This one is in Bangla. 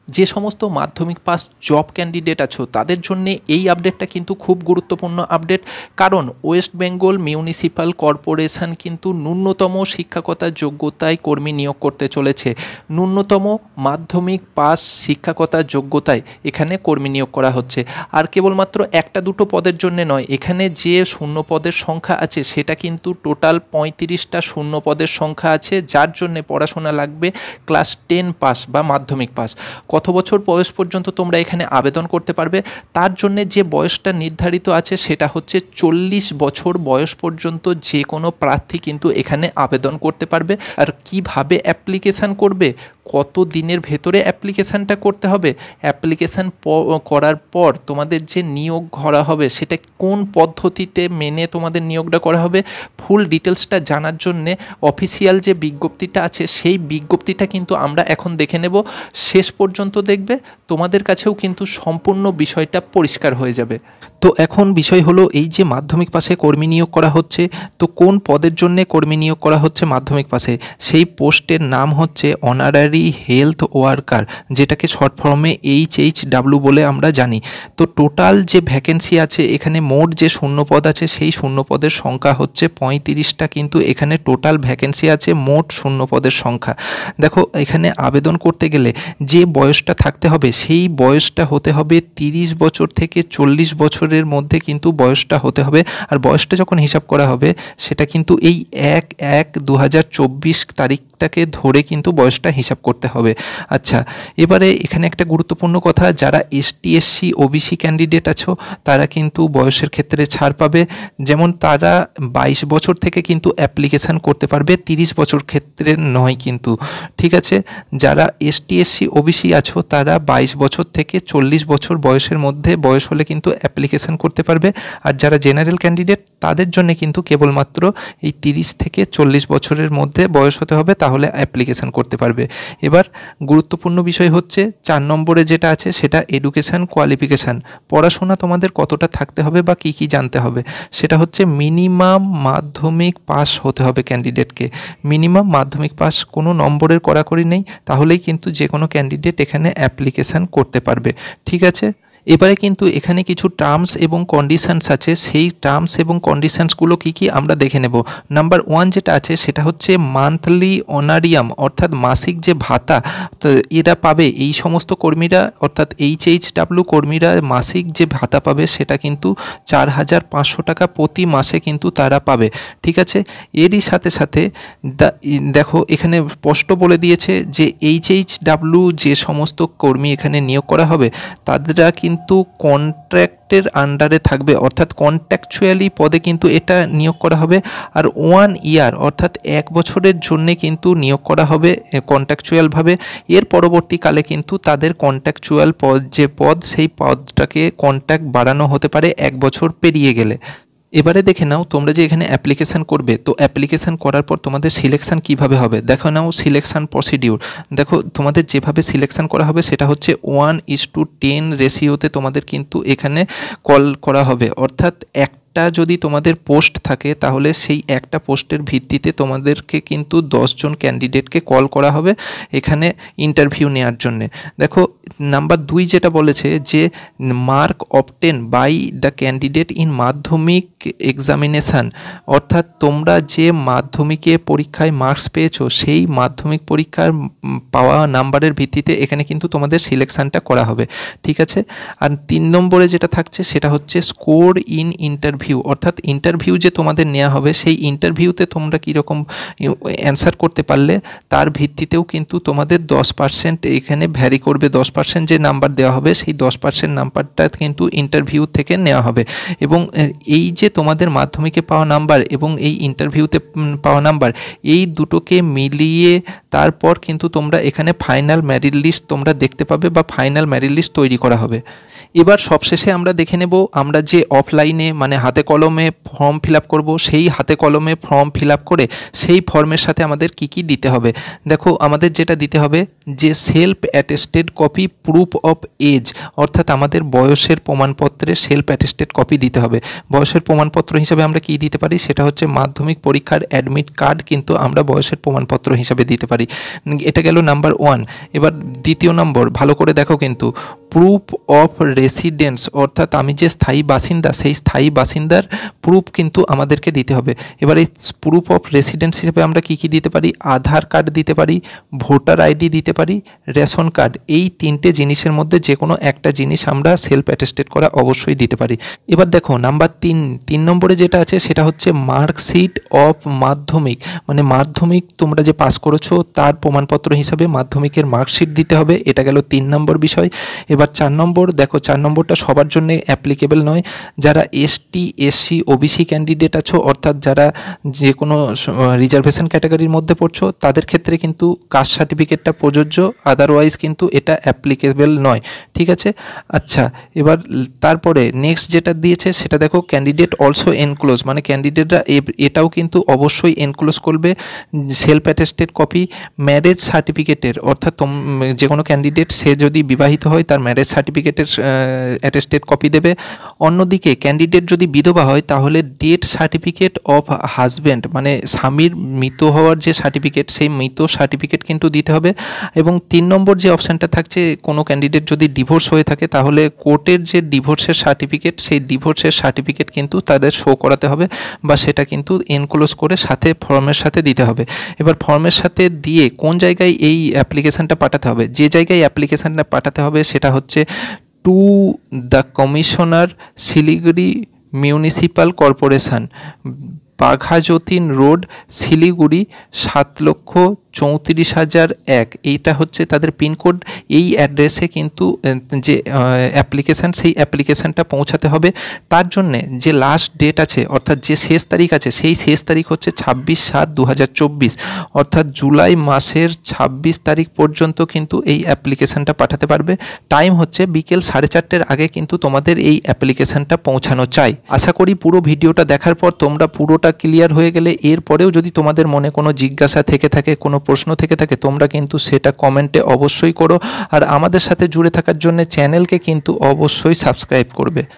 যে সমস্ত মাধ্যমিক পাস জব ক্যান্ডিডেট আছো তাদের জন্য এই আপডেটটা কিন্তু খুব গুরুত্বপূর্ণ আপডেট। কারণ ওয়েস্ট বেঙ্গল মিউনিসিপ্যাল কর্পোরেশন কিন্তু ন্যূনতম শিক্ষকতা যোগ্যতায় কর্মী নিয়োগ করতে চলেছে। ন্যূনতম মাধ্যমিক পাস শিক্ষকতা যোগ্যতায় এখানে কর্মী নিয়োগ করা হচ্ছে। আর কেবলমাত্র একটা দুটো পদের জন্য নয়, এখানে যে শূন্য পদের সংখ্যা আছে সেটা কিন্তু টোটাল 35টা শূন্য পদের সংখ্যা আছে, যার জন্যে পড়াশোনা লাগবে ক্লাস 10 পাস বা মাধ্যমিক পাস। কত বছর বয়স পর্যন্ত তোমরা এখানে আবেদন করতে পারবে, তার জন্যে যে বয়সটা নির্ধারিত আছে সেটা হচ্ছে 40 বছর বয়স পর্যন্ত যে কোনো প্রার্থী কিন্তু এখানে আবেদন করতে পারবে। আর কিভাবে অ্যাপ্লিকেশান করবে, কত দিনের ভেতরে অ্যাপ্লিকেশানটা করতে হবে, অ্যাপ্লিকেশান করার পর তোমাদের যে নিয়োগ করা হবে সেটা কোন পদ্ধতিতে মেনে তোমাদের নিয়োগটা করা হবে, ফুল ডিটেলসটা জানার জন্যে অফিসিয়াল যে বিজ্ঞপ্তিটা আছে সেই বিজ্ঞপ্তিটা কিন্তু আমরা এখন দেখে নেব। শেষ পর্যন্ত দেখবে, তোমাদের কাছেও কিন্তু সম্পূর্ণ বিষয়টা পরিষ্কার হয়ে যাবে। তো এখন বিষয় হলো, এই যে মাধ্যমিক পাশে কর্মী নিয়োগ করা হচ্ছে, তো কোন পদের জন্যে কর্মী নিয়োগ করা হচ্ছে মাধ্যমিক পাশে, সেই পোস্টের নাম হচ্ছে অনারারি হেলথ ওয়ার্কার, যেটাকে শর্ট ফর্মে HHW বলে আমরা জানি। তো টোটাল যে ভ্যাকেন্সি আছে এখানে, মোট যে শূন্য পদ আছে সেই শূন্য পদের সংখ্যা হচ্ছে 35টা, কিন্তু এখানে টোটাল ভ্যাকেন্সি আছে মোট শূন্য পদের সংখ্যা। দেখো, এখানে আবেদন করতে গেলে যে বয়সটা থাকতে হবে সেই বয়সটা হতে হবে 30 বছর থেকে 40 বছরের মধ্যে কিন্তু বয়সটা হতে হবে। আর বয়সটা যখন হিসাব করা হবে সেটা কিন্তু এই 1/1/2024 তারিখটাকে ধরে কিন্তু বয়সটা হিসাব করতে হবে। আচ্ছা, এবারে এখানে একটা গুরুত্বপূর্ণ কথা, যারা ST SC OBC ক্যান্ডিডেট আছো তারা কিন্তু বয়সের ক্ষেত্রে ছাড় পাবে। যেমন তারা 22 বছর থেকে কিন্তু অ্যাপ্লিকেশান করতে পারবে, 30 বছর ক্ষেত্রে নয় কিন্তু, ঠিক আছে। যারা ST SC OBC আছো তারা 22 বছর থেকে 40 বছর বয়সের মধ্যে বয়স হলে কিন্তু অ্যাপ্লিকেশান করতে পারবে। আর যারা জেনারেল ক্যান্ডিডেট তাদের জন্য কিন্তু কেবলমাত্র এই 30 থেকে 40 বছরের মধ্যে বয়স হতে হবে, তাহলে অ্যাপ্লিকেশান করতে পারবে। এবার গুরুত্বপূর্ণ বিষয় হচ্ছে 4 নম্বরে যেটা আছে সেটা এডুকেশান কোয়ালিফিকেশান। পড়াশোনা তোমাদের কতটা থাকতে হবে বা কী কী জানতে হবে, সেটা হচ্ছে মিনিমাম মাধ্যমিক পাস হতে হবে ক্যান্ডিডেটকে। মিনিমাম মাধ্যমিক পাস, কোনো নম্বরের কড়াকড়ি নেই, তাহলেই কিন্তু যে কোনো ক্যান্ডিডেট এখানে অ্যাপ্লিকেশান করতে পারবে, ঠিক আছে। এবারে কিন্তু এখানে কিছু টার্মস এবং কন্ডিশনস আছে, সেই টার্মস এবং কন্ডিশনসগুলো কী কী আমরা দেখে নেব। নাম্বার 1 যেটা আছে সেটা হচ্ছে মান্থলি অনারিয়াম, অর্থাৎ মাসিক যে ভাতা তো এরা পাবে এই সমস্ত কর্মীরা, অর্থাৎ HHW কর্মীরা মাসিক যে ভাতা পাবে সেটা কিন্তু 4500 টাকা প্রতি মাসে কিন্তু তারা পাবে, ঠিক আছে। এরই সাথে সাথে দেখো এখানে স্পষ্ট বলে দিয়েছে যে HHW যে সমস্ত কর্মী এখানে নিয়োগ করা হবে তাদেরা কিন্তু কন্ট্রাক্টের আন্ডারে থাকবে, অর্থাৎ কন্ট্রাকচুয়ালি পদে কিন্তু এটা নিয়োগ করা হবে। আর 1 ইয়ার অর্থাৎ 1 বছরের জন্যে কিন্তু নিয়োগ করা হবে কন্ট্রাকচুয়ালভাবে। এর পরবর্তীকালে কিন্তু তাদের কন্ট্রাকচুয়াল পদ যে পদ সেই পদটাকে কন্ট্রাক্ট বাড়ানো হতে পারে 1 বছর পেরিয়ে গেলে। এবারে দেখে নাও, তোমরা যে এখানে অ্যাপ্লিকেশান করবে, তো অ্যাপ্লিকেশান করার পর তোমাদের সিলেকশান কিভাবে হবে দেখো নাও। সিলেকশান প্রসিডিউর দেখো, তোমাদের যেভাবে সিলেকশান করা হবে সেটা হচ্ছে 1:10 রেশিওতে তোমাদের কিন্তু এখানে কল করা হবে। অর্থাৎ একটা যদি তোমাদের পোস্ট থাকে তাহলে সেই একটা পোস্টের ভিত্তিতে তোমাদেরকে কিন্তু 10 জন ক্যান্ডিডেটকে কল করা হবে এখানে ইন্টারভিউ নেওয়ার জন্যে। দেখো, নাম্বার 2 যেটা বলেছে যে mark obtained by the candidate in Madhyamik examination, অর্থাৎ তোমরা যে মাধ্যমিকে পরীক্ষায় মার্কস পেয়েছো সেই মাধ্যমিক পরীক্ষার পাওয়া নাম্বারের ভিত্তিতে এখানে কিন্তু তোমাদের সিলেকশানটা করা হবে, ঠিক আছে। আর 3 নম্বরে যেটা থাকছে সেটা হচ্ছে স্কোর ইন ইন্টারভিউ, অর্থাৎ ইন্টারভিউ যে তোমাদের নেওয়া হবে সেই ইন্টারভিউতে তোমরা কীরকম অ্যান্সার করতে পারলে তার ভিত্তিতেও কিন্তু তোমাদের 10% এখানে ভ্যারি করবে। 10% যে নাম্বার দেওয়া হবে সেই 10% নাম্বারটা কিন্তু ইন্টারভিউ থেকে নেওয়া হবে। এবং এই যে তোমাদের মাধ্যমিকে পাওয়া নাম্বার এবং এই ইন্টারভিউতে পাওয়া নাম্বার, এই দুটোকে মিলিয়ে তারপর কিন্তু তোমরা এখানে ফাইনাল মেরিট লিস্ট তোমরা দেখতে পাবে বা ফাইনাল মেরিট লিস্ট তৈরি করা হবে। এবার সবশেষে আমরা দেখে নেব আমরা যে অফলাইনে মানে হাতে কলমে ফর্ম ফিল আপ করবো, সেই হাতে কলমে ফর্ম ফিল আপ করে সেই ফর্মের সাথে আমাদের কি কি দিতে হবে। দেখো আমাদের যেটা দিতে হবে যে self attested copy proof of age, অর্থাৎ আমাদের বয়সের প্রমাণপত্রের সেলফ অ্যাটেস্টেড কপি দিতে হবে। বয়সের প্রমাণপত্র হিসাবে আমরা কি দিতে পারি, সেটা হচ্ছে মাধ্যমিক পরীক্ষার অ্যাডমিট কার্ড কিন্তু আমরা বয়সের প্রমাণপত্র হিসাবে দিতে পারি। এটা গেল নাম্বার 1। এবার দ্বিতীয় নম্বর, ভালো করে দেখো কিন্তু, প্রুফ অফ রেসিডেন্স, অর্থাৎ আমি যে স্থায়ী বাসিন্দা সেই স্থায়ী বাসিন্দার প্রুফ কিন্তু আমাদেরকে দিতে হবে। এবার এই প্রুফ অফ রেসিডেন্স হিসেবে আমরা কি কি দিতে পারি, আধার কার্ড দিতে পারি, ভোটার আইডি দিতে পারি, রেশন কার্ড। এই 3টে জিনিসের মধ্যে যে কোনো একটা জিনিস আমরা সেলফ অ্যাটেস্টেড করা অবশ্যই দিতে পারি। এবার দেখো নাম্বার 3 নম্বরে যেটা আছে সেটা হচ্ছে মার্কশিট অফ মাধ্যমিক, মানে মাধ্যমিক তোমরা যে পাস করেছো তার প্রমাণপত্র হিসাবে মাধ্যমিকের মার্কশিট দিতে হবে। এটা গেল 3 নম্বর বিষয়। এবার 4 নম্বর, দেখো 4 নম্বরটা সবার জন্য অ্যাপ্লিকেবল নয়। যারা এসটি এসসি ওবিসি ক্যান্ডিডেট আছো, অর্থাৎ যারা যে কোনো রিজার্ভেশন ক্যাটাগরির মধ্যে পড়ছো, তাদের ক্ষেত্রে কিন্তু কাস্ট সার্টিফিকেটটা প্রযোজ্য, আদারওয়াইজ কিন্তু এটা অ্যাপ্লিকেবল নয়। ঠিক আছে, আচ্ছা। এবার তারপরে নেক্সট যেটা দিয়েছে সেটা দেখো, ক্যান্ডিডেট অলসো এনক্লোজ, মানে ক্যান্ডিডেটরা এটাও কিন্তু অবশ্যই এনক্লোজ করবে সেলফ অ্যাটেস্টেড কপি ম্যারেজ সার্টিফিকেটের, অর্থাৎ যে কোনো ক্যান্ডিডেট সে যদি বিবাহিত হয় তার ম্যারেজ সার্টিফিকেটের অ্যাটেস্টেড কপি দেবে। অন্যদিকে ক্যান্ডিডেট যদি বিধবা হয় তাহলে ডেথ সার্টিফিকেট অফ হাজব্যান্ড, মানে স্বামীর মৃত হওয়ার যে সার্টিফিকেট সেই মৃত সার্টিফিকেট কিন্তু দিতে হবে। এবং 3 নম্বর যে অপশানটা থাকছে, কোনো ক্যান্ডিডেট যদি ডিভোর্স হয়ে থাকে তাহলে কোর্টের যে ডিভোর্সের সার্টিফিকেট সেই ডিভোর্সের সার্টিফিকেট কিন্তু তাদের শো করাতে হবে, বা সেটা কিন্তু এনক্লোজ করে সাথে ফর্মের সাথে দিতে হবে। এবার ফর্মের সাথে দিয়ে কোন জায়গায় এই অ্যাপ্লিকেশানটা পাঠাতে হবে, যে জায়গায় অ্যাপ্লিকেশানটা পাঠাতে হবে সেটা হচ্ছে to the commissioner Siliguri municipal corporation, Baghajatin road, Siliguri 7,34,001। এইটা হচ্ছে তাদের পিনকোড। এই অ্যাড্রেসে কিন্তু যে অ্যাপ্লিকেশান সেই অ্যাপ্লিকেশানটা পৌঁছাতে হবে। তার জন্যে যে লাস্ট ডেট আছে, অর্থাৎ যে শেষ তারিখ আছে, সেই শেষ তারিখ হচ্ছে 26/7/2024, অর্থাৎ জুলাই মাসের 26 তারিখ পর্যন্ত কিন্তু এই অ্যাপ্লিকেশানটা পাঠাতে পারবে। টাইম হচ্ছে বিকেল 4:30-র আগে কিন্তু তোমাদের এই অ্যাপ্লিকেশানটা পৌঁছানো চাই। আশা করি পুরো ভিডিওটা দেখার পর তোমরা পুরোটা ক্লিয়ার হয়ে গেলে। এরপরেও যদি তোমাদের মনে কোনো জিজ্ঞাসা থেকে থাকে, কোনো প্রশ্ন থেকে থাকে, তোমরা কিন্তু সেটা কমেন্টে অবশ্যই করো। আর আমাদের সাথে জুড়ে থাকার জন্য চ্যানেলকে কিন্তু অবশ্যই সাবস্ক্রাইব করবে।